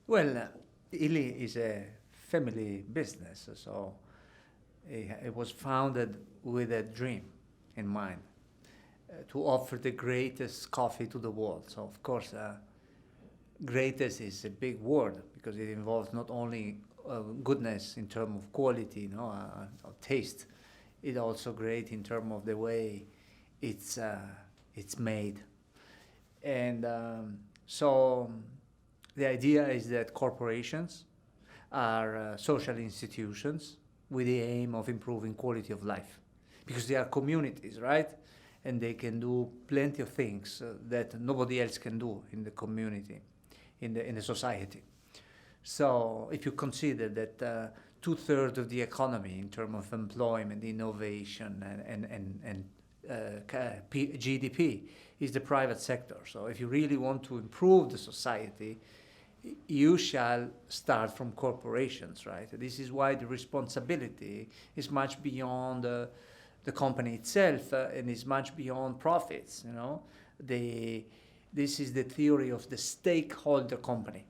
Well, Illy is a family business, so it was founded with a dream in mind to offer the greatest coffee to the world. So, of course, greatest is a big word because it involves not only goodness in terms of quality, of taste, it's also great in terms of the way it's made. And so the idea is that corporations are social institutions with the aim of improving quality of life because they are communities, right? And they can do plenty of things that nobody else can do in the community, in the society. So if you consider that 2/3 of the economy in terms of employment, innovation, and GDP is the private sector. So if you really want to improve the society, you shall start from corporations, right? This is why the responsibility is much beyond the company itself and is much beyond profits, This is the theory of the stakeholder company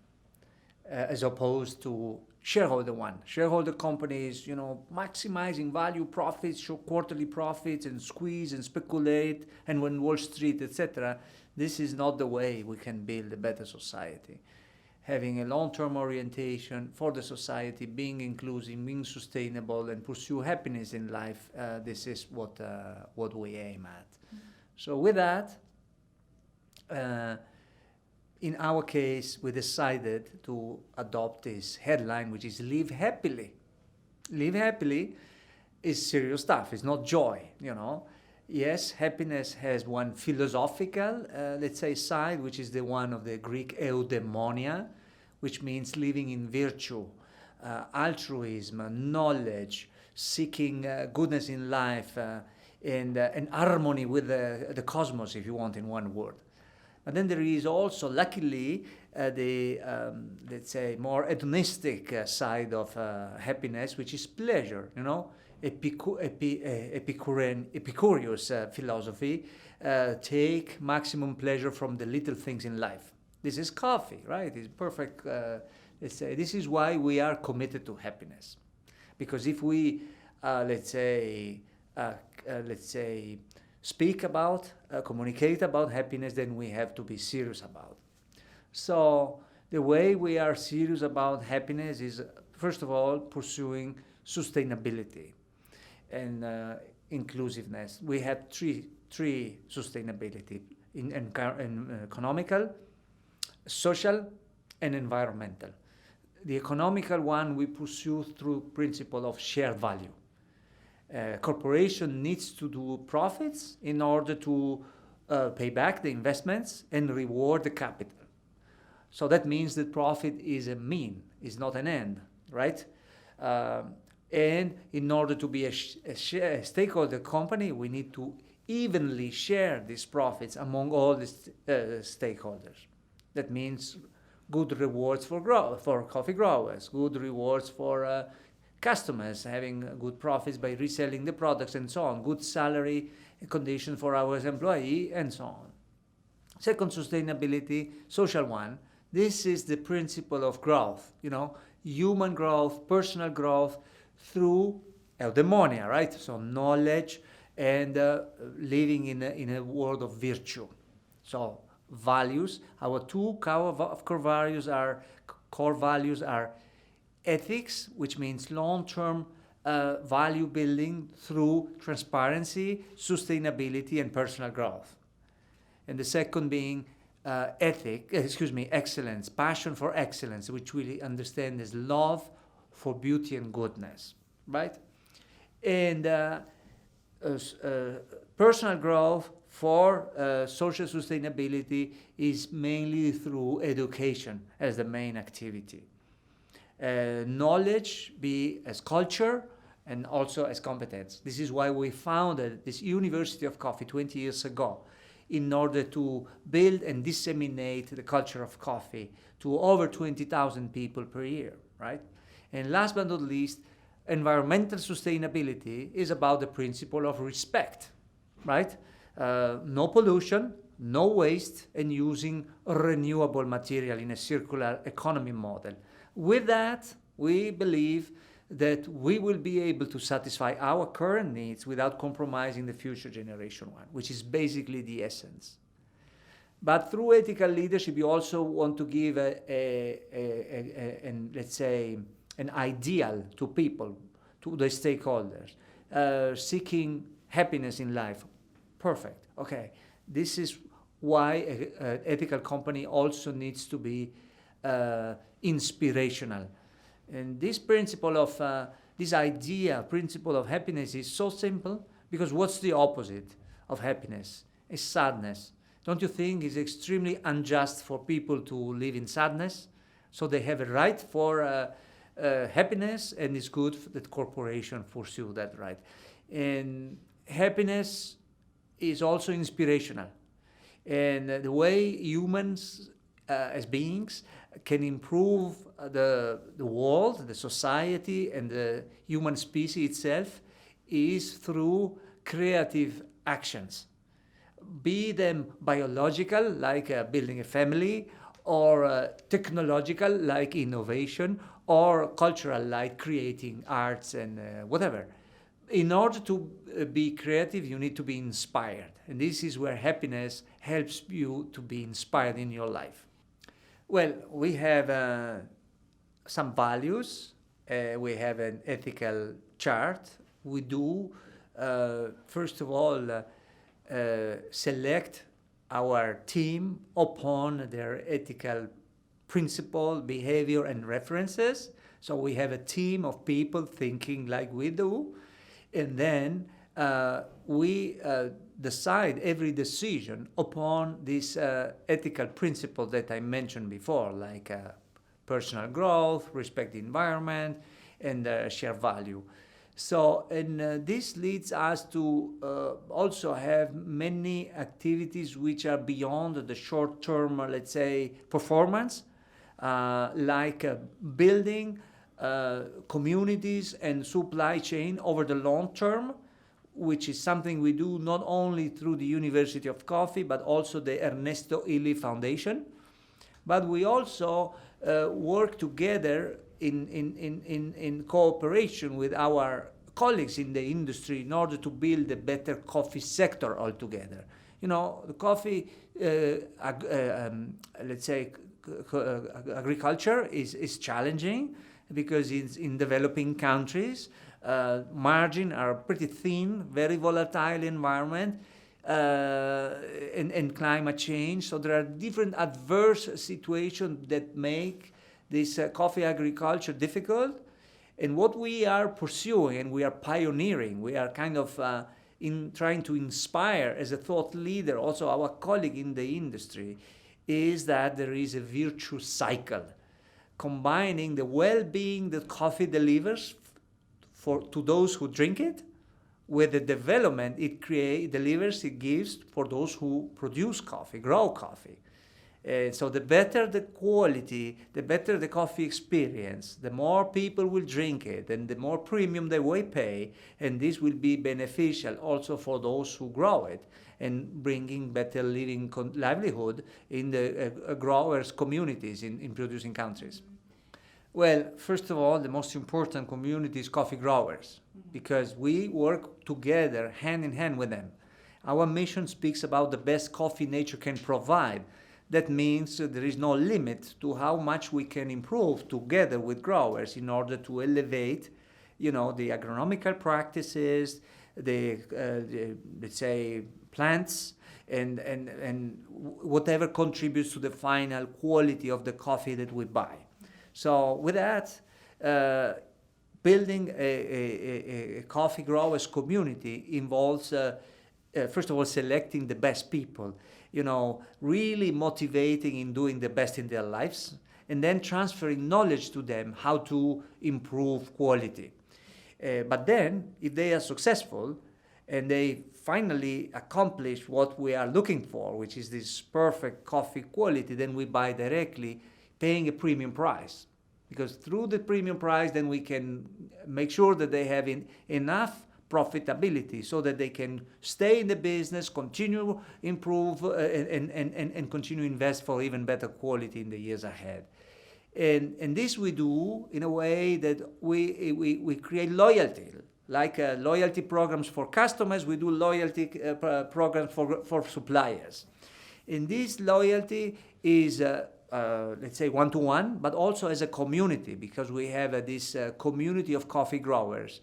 as opposed to shareholder one. Shareholder companies, maximizing value profits, show quarterly profits and squeeze and speculate and when Wall Street, etc. This is not the way we can build a better society. Having a long-term orientation for the society, being inclusive, being sustainable, and pursue happiness in life, this is what we aim at. So with that, in our case, we decided to adopt this headline, which is live happily. Live happily is serious stuff. It's not joy, Yes, happiness has one philosophical, let's say, side, which is the one of the Greek eudaimonia, which means living in virtue, altruism, knowledge, seeking goodness in life, and harmony with the cosmos, if you want, in one word. And then there is also, luckily, the, let's say, more hedonistic side of happiness, which is pleasure, Epicurus philosophy, take maximum pleasure from the little things in life. This is coffee, right? It's perfect. Let's say this is why we are committed to happiness, because if we, let's say, speak about, communicate about happiness, then we have to be serious about it. So the way we are serious about happiness is, first of all, pursuing sustainability and inclusiveness. We have three sustainability in economical, social, and environmental. The economical one we pursue through principle of shared value. Corporation needs to do profits in order to pay back the investments and reward the capital. So that means that profit is a mean, is not an end, right? And in order to be a stakeholder company, we need to evenly share these profits among all the stakeholders. That means good rewards for coffee growers, good rewards for customers having good profits by reselling the products and so on, good salary conditions for our employee and so on. Second, sustainability, social one. This is the principle of growth, human growth, personal growth through eudaimonia, right? So knowledge and living in a world of virtue. So values, our two core values are ethics, which means long-term value building through transparency, sustainability, and personal growth. And the second being excellence, passion for excellence, which we understand as love for beauty and goodness, right? And personal growth for social sustainability is mainly through education as the main activity. Knowledge be as culture and also as competence. This is why we founded this University of Coffee 20 years ago, in order to build and disseminate the culture of coffee to over 20,000 people per year, right? And last but not least, environmental sustainability is about the principle of respect, right? No pollution, no waste, and using renewable material in a circular economy model. With that, we believe that we will be able to satisfy our current needs without compromising the future generation one, which is basically the essence. But through ethical leadership, you also want to give let's say, an ideal to people, to the stakeholders, seeking happiness in life. Perfect. Okay. This is why an ethical company also needs to be inspirational. And this principle of, principle of happiness is so simple, because what's the opposite of happiness? It's sadness. Don't you think it's extremely unjust for people to live in sadness? So they have a right for happiness, and it's good that corporations pursue that right. And happiness is also inspirational. And the way humans as beings can improve the world, the society, and the human species itself is through creative actions. Be them biological, like building a family, or technological, like innovation, or cultural, like creating arts and whatever. In order to be creative, you need to be inspired. And this is where happiness helps you to be inspired in your life. Well, we have some values. We have an ethical chart. We do, first of all, select our team upon their ethical principle, behavior, and references. So we have a team of people thinking like we do. And then we decide every decision upon this ethical principle that I mentioned before, like personal growth, respect the environment, and share value. So, and this leads us to also have many activities which are beyond the short-term, let's say, performance, like building communities and supply chain over the long term, which is something we do not only through the University of Coffee, but also the Ernesto Illy Foundation. But we also work together in cooperation with our colleagues in the industry in order to build a better coffee sector altogether. You know, the coffee, let's say, agriculture is challenging, because in developing countries, margins are pretty thin, very volatile environment, and climate change. So there are different adverse situations that make this coffee agriculture difficult. And what we are pursuing, and we are pioneering, we are kind of in trying to inspire as a thought leader, also our colleague in the industry, is that there is a virtuous cycle, combining the well-being that coffee delivers to those who drink it, with the development it gives for those who produce coffee, grow coffee. So the better the quality, the better the coffee experience, the more people will drink it, and the more premium they will pay, and this will be beneficial also for those who grow it, and bringing better livelihood in the growers' communities in producing countries. Well, first of all, the most important community is coffee growers, because we work together hand in hand with them. Our mission speaks about the best coffee nature can provide. That means there is no limit to how much we can improve together with growers in order to elevate, the agronomical practices, the let's say, plants, and whatever contributes to the final quality of the coffee that we buy. So with that, building a coffee growers community involves, first of all, selecting the best people, really motivating in doing the best in their lives, and then transferring knowledge to them how to improve quality. But then, if they are successful and they finally accomplish what we are looking for, which is this perfect coffee quality, then we buy directly, paying a premium price. Because through the premium price, then we can make sure that they have enough profitability so that they can stay in the business, continue improve, and continue invest for even better quality in the years ahead. And this we do in a way that we create loyalty, like loyalty programs for customers. We do loyalty programs for suppliers. And this loyalty is, let's say, one-to-one, but also as a community, because we have this community of coffee growers.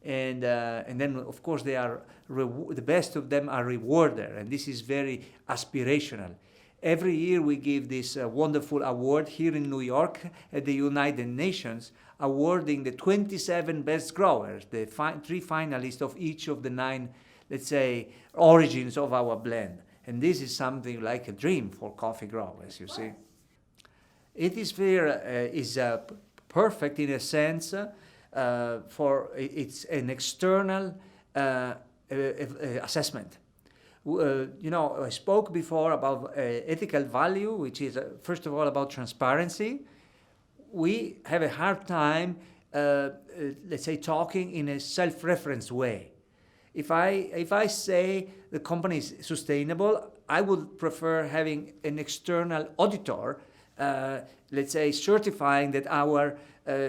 And then, of course, they are the best of them are rewarded, and this is very aspirational. Every year we give this wonderful award here in New York at the United Nations, awarding the 27 best growers, the 3 finalists of each of the 9, let's say, origins of our blend. And this is something like a dream for coffee growers, you see. Ethisphere is perfect in a sense for it's an external assessment. I spoke before about ethical value, which is first of all about transparency. We have a hard time, let's say, talking in a self-reference way. If I say the company is sustainable, I would prefer having an external auditor, let's say, certifying that our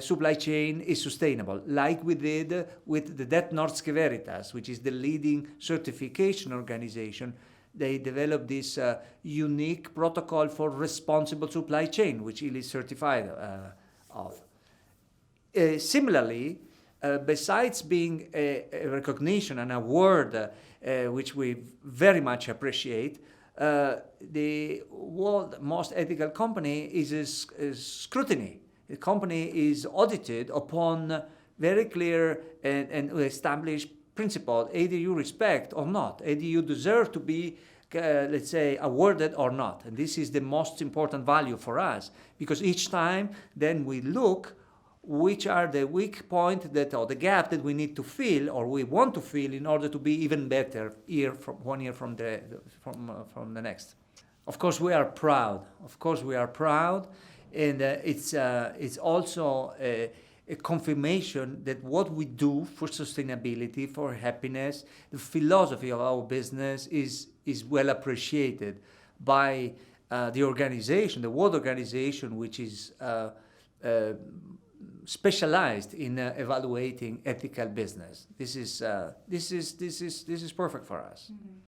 supply chain is sustainable, like we did with the Det Norske Veritas, which is the leading certification organization. They developed this unique protocol for responsible supply chain, which Illy is certified of. Similarly, besides being a recognition, an award, which we very much appreciate, the world's most ethical company is scrutiny. The company is audited upon very clear and established principle. Either you respect or not. Either you deserve to be, let's say, awarded or not. And this is the most important value for us, because each time then we look which are the weak point or the gap that we need to fill or we want to fill in order to be even better one year from the next. Of course, we are proud. And it's also a confirmation that what we do for sustainability, for happiness, the philosophy of our business is well appreciated by the organization, the World Organization, which is specialized in evaluating ethical business. This is perfect for us. Mm-hmm.